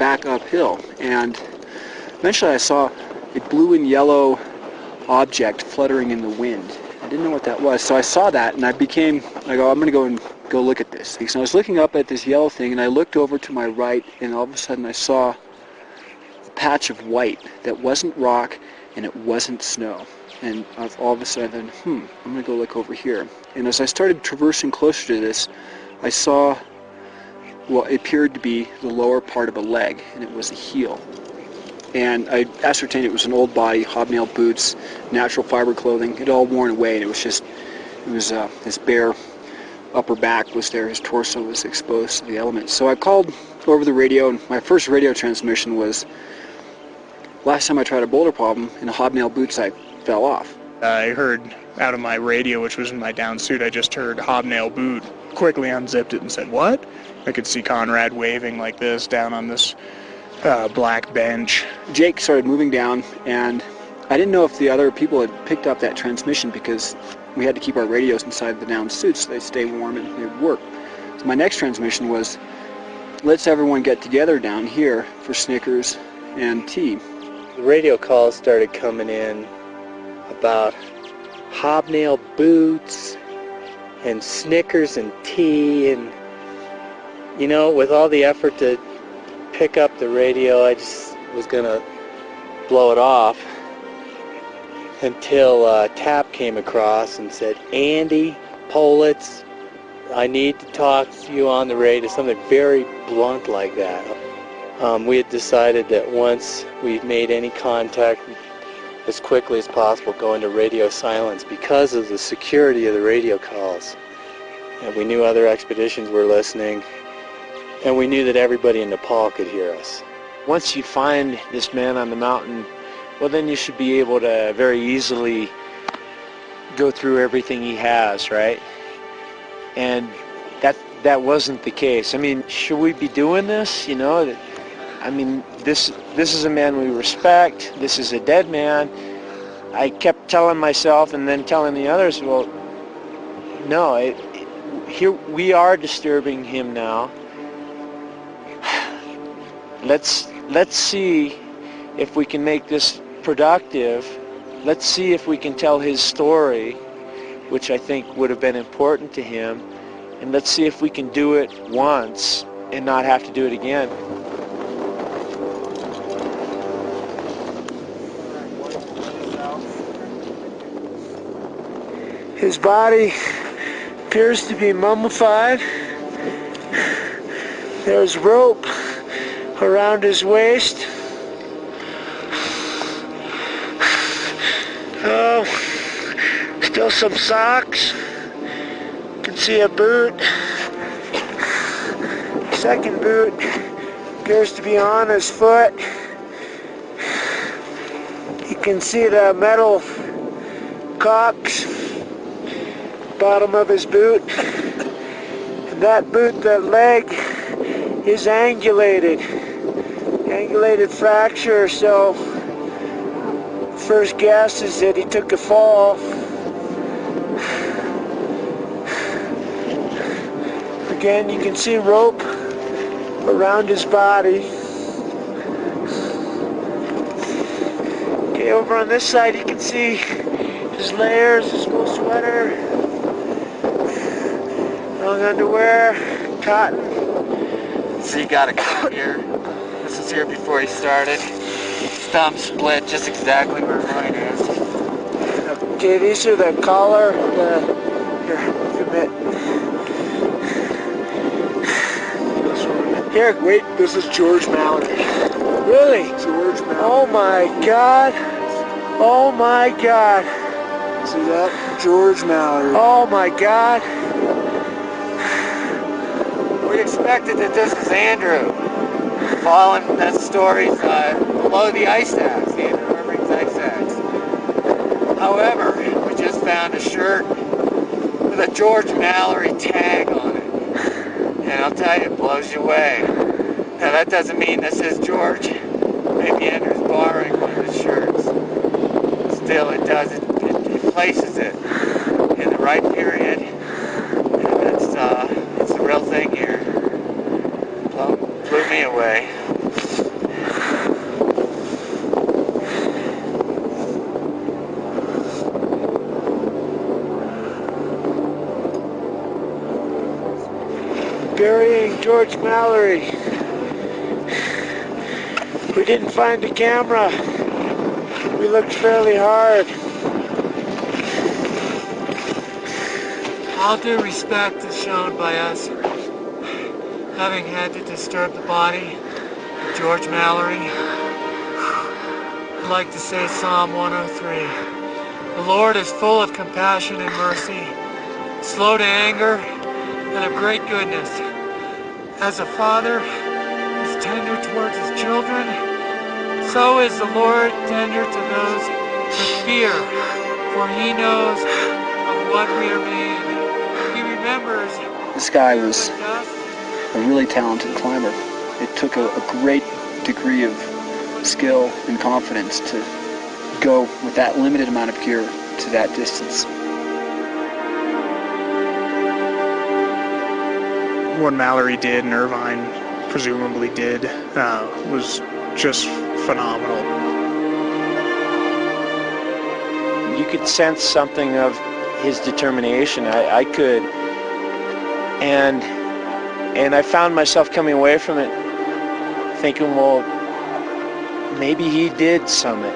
back uphill, and eventually I saw a blue and yellow object fluttering in the wind. I didn't know what that was, so I saw that, and I go, I'm going to go and go look at this thing. So I was looking up at this yellow thing, and I looked over to my right, and all of a sudden I saw a patch of white that wasn't rock and it wasn't snow. And all of a sudden, I'm going to go look over here. And as I started traversing closer to this, I saw what appeared to be the lower part of a leg, and it was a heel. And I ascertained it was an old body, hobnail boots, natural fiber clothing. It had all worn away, and it was his bare upper back was there, his torso was exposed to the elements. So I called over the radio, and my first radio transmission was, last time I tried a boulder problem, in hobnail boots I fell off. I heard out of my radio, which was in my down suit, I just heard hobnail boot, quickly unzipped it and said, what? I could see Conrad waving like this down on this black bench. Jake started moving down, and I didn't know if the other people had picked up that transmission because we had to keep our radios inside the down suits so they stay warm and they work. So my next transmission was, let's everyone get together down here for Snickers and tea. The radio calls started coming in about hobnail boots and Snickers and tea, and you know, with all the effort to pick up the radio, I just was gonna blow it off until Tap came across and said, Andy Politz, I need to talk to you on the radio, something very blunt like that. We had decided that once we made any contact, as quickly as possible go into radio silence because of the security of the radio calls. And we knew other expeditions were listening, and we knew that everybody in Nepal could hear us. Once you find this man on the mountain, well, then you should be able to very easily go through everything he has, right? And that wasn't the case. I mean, should we be doing this? You know, I mean, this is a man we respect. This is a dead man. I kept telling myself and then telling the others, well, no, here we are disturbing him now. Let's see if we can make this productive. Let's see if we can tell his story, which I think would have been important to him, and let's see if we can do it once and not have to do it again. His body appears to be mummified. There's rope around his waist. Oh, still some socks. You can see a boot. Second boot appears to be on his foot. You can see the metal caulks bottom of his boot. And that boot, that leg, is angulated fracture, so first guess is that he took a fall. Again, you can see rope around his body. Okay, over on this side you can see his layers, his wool sweater, long underwear, cotton. So you got a cut here. This was here before he started. Thumb split just exactly where mine is. Okay, these are the collar, Here, wait, this is George Mallory. Really? George Mallory. Oh my God. Oh my God. See that? George Mallory. Oh my God. We expected that this was Andrew. Following that story's below the ice axe, the Andrew Irving's ice axe. However, we just found a shirt with a George Mallory tag on it. And I'll tell you, it blows you away. Now that doesn't mean this is George. Maybe Andrew's borrowing one of his shirts. Still, it does. It places it in the right period. And it's the real thing here. Blew me away. George Mallory. We didn't find the camera. We looked fairly hard. All due respect is shown by us having had to disturb the body of George Mallory. I'd like to say Psalm 103. The Lord is full of compassion and mercy, slow to anger, and of great goodness. As a father is tender towards his children, so is the Lord tender to those that fear, for he knows of what we are made. He remembers. This guy was a really talented climber. It took a great degree of skill and confidence to go with that limited amount of gear to that distance. What Mallory did and Irvine presumably did was just phenomenal. You could sense something of his determination. I could, and I found myself coming away from it thinking, well, maybe he did summit.